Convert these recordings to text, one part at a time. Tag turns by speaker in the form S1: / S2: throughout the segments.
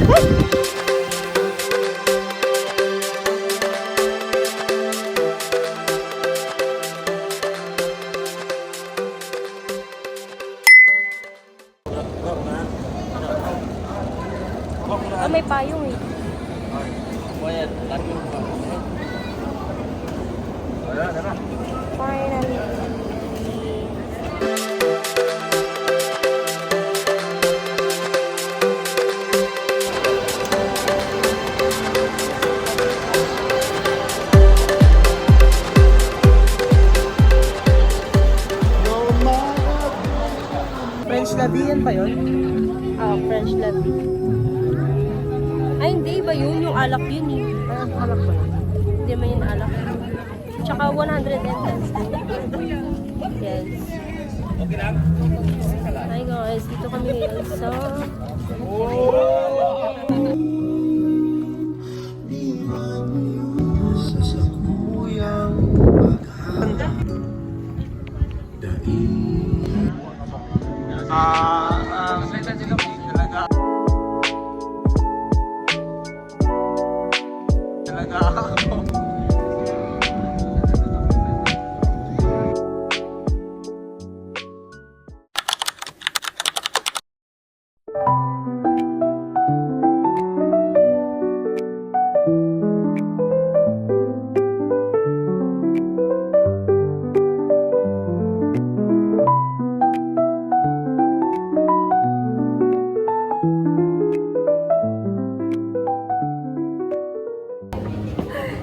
S1: Oh, may payong eh. Finally.
S2: French latte yan ba yun?
S1: Ah, French latte. Ay, hindi ba yun? Yung alak yun eh.
S2: Ay, alak ba?
S1: Hindi mo yun alak. Tsaka 110 cents. Yes. Hi guys, dito kami ngayon sa...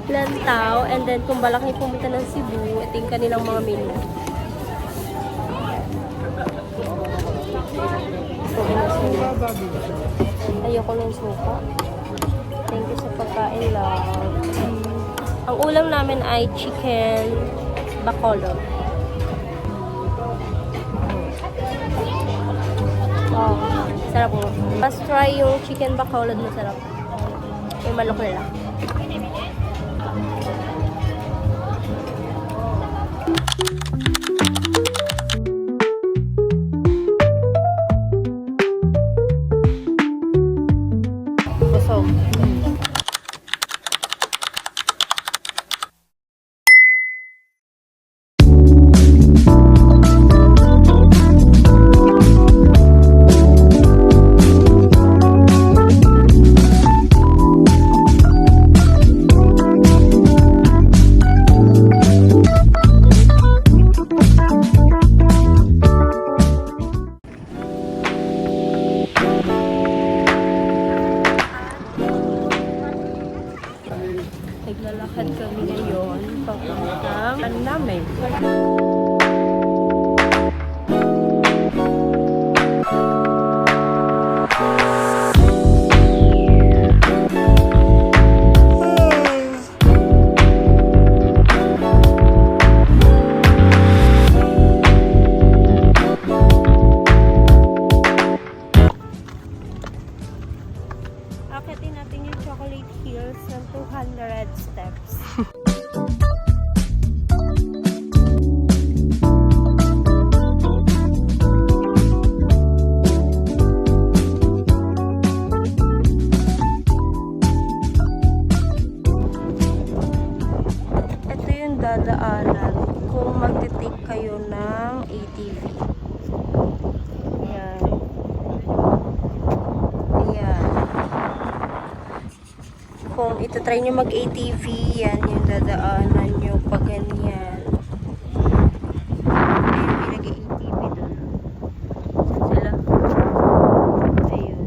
S1: Lantaw, and then kung balak niyo pumunta ng Cebu, ito yung kanilang mga menu. Ayoko ng suka. Thank you sa pagkain lang. Ang ulam namin ay chicken bacolod. Oh, sarap mo. Let's try yung chicken bacolod, masarap. May manok nila. Busog. Naglalakad kami ngayon papuntang ano namin. Akitin natin yung Chocolate Hills ng 200 steps. Ito yung dadaanan kung magte-take kayo ng ATV. Ayan. Ayan. Kung itatry nyo mag-ATV, yan yung dadaanan nyo pag ganyan. Ayun, may nag-ATV dun. Saan sila? Ayun.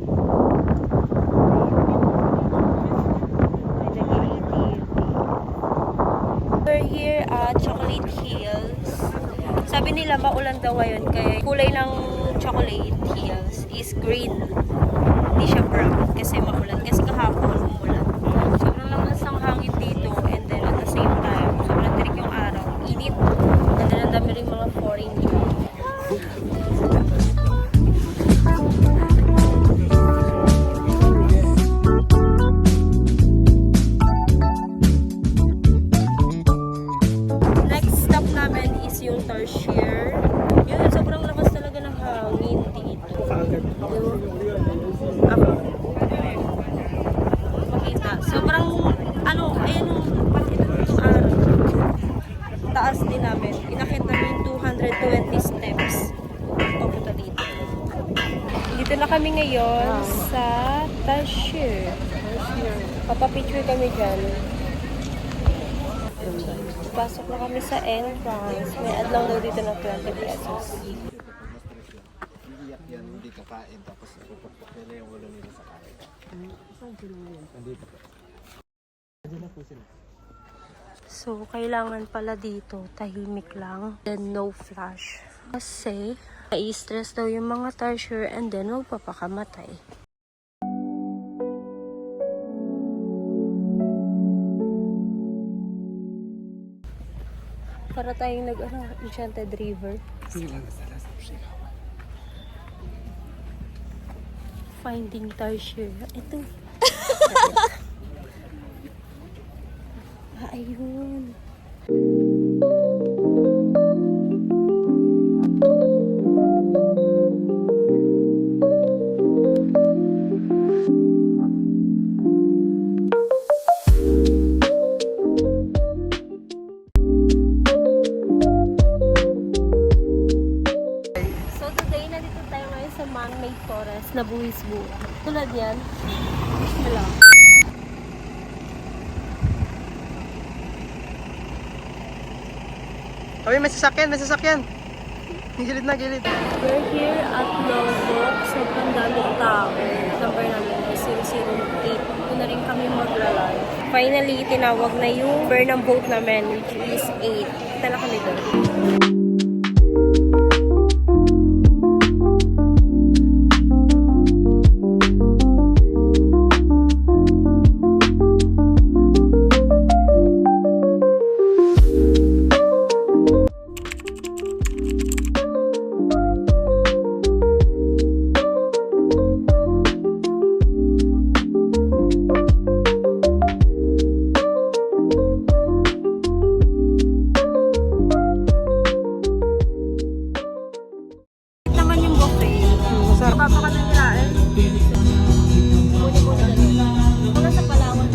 S1: May nag-ATV. We're here at Chocolate Hills. Sabi nila maulan daw ngayon, kaya kulay ng Chocolate Hills is green. Hindi siya brown kasi maulan. Kasi kahapon umulan. Sobrang lakas ng hangin dito, and then at the same time, sobrang tirik yung araw. Init. And then ang dami rin mga foreigner. Next stop namin is yung Tarsier. Yun, sobrang lakas talaga ng hangin dito. Ako. Sobrang, ayun o, parang ito yung araw. Taas din namin. Inakit namin 220 steps. Papunta dito. Dito na kami ngayon sa Tasher. Papapicture kami dyan. Pasok na kami sa entrance. May adlaw daw dito na 20 pesos.
S3: Iiyak yan, hindi kakain, tapos pupukpuk nila yung ulo nila sa kain. Nandito po. Nandito na po sila.
S1: So, kailangan pala dito, tahimik lang, then no flash. Kasi, i-stress daw yung mga Tasher and then magpapakamatay. Para tayong Enchanted River. Finding Tasher. Ito. Ayun. So today, nandito tayo ngayon sa man-made forest na buwis-buwa. Tulad yan. Wala.
S2: Kami, may sasakyan, may sasakyan. Gilid na, gilid.
S1: We're here at Lombok. Sobrang daming tao. Number namin is 008. Ito na rin kami maglalay. Finally, tinawag na yung number ng boat namin, which is 8. Ito na kami doon. Naman yung buffet.
S2: Masarap.
S1: Papakatangirain. Muna-muna na rin. Muna sa Palawan.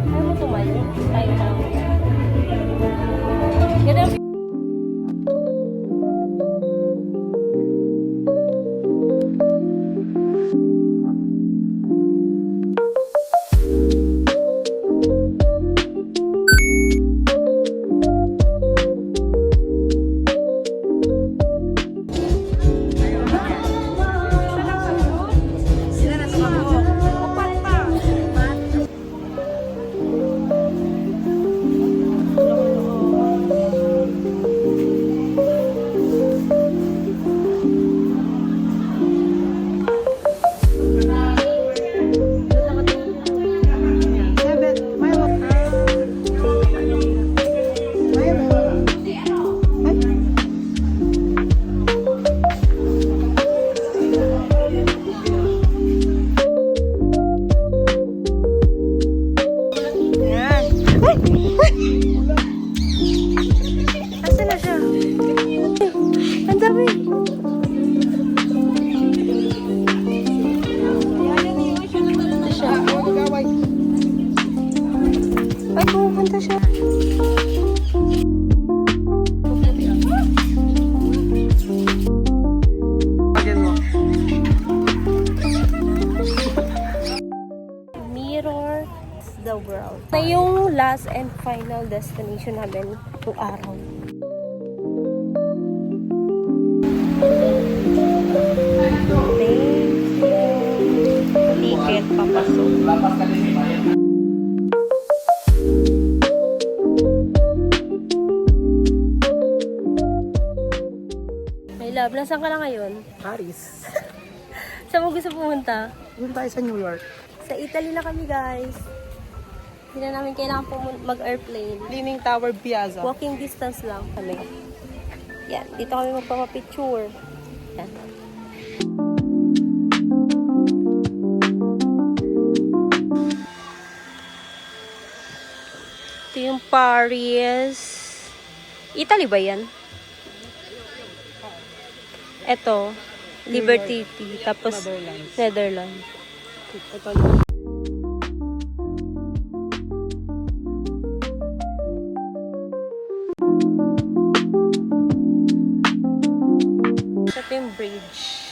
S1: Ano mo tumayo? Tayo ka lang. Ganun. Nasaan na siya? Ang dami. Ito siya. Ay, pupunta siya.
S2: Lagyan mo.
S1: Mirror the world. Na yung last and final destination namin itong araw. Ticket papasok. May love, nasaan ka na ngayon?
S2: Paris.
S1: Saan mo gusto pumunta?
S2: Doon tayo sa New York.
S1: Sa Italy na kami, guys. Hindi na namin kailangan mag-airplane.
S2: Leaning Tower Piazza.
S1: Walking distance lang kami. Yan, dito kami magpapapicture. Yan. Ito yung Paris. Italy ba yan? Ito, Liberty City. Tapos, Netherlands.
S2: Ito.
S1: Ito yung bridge.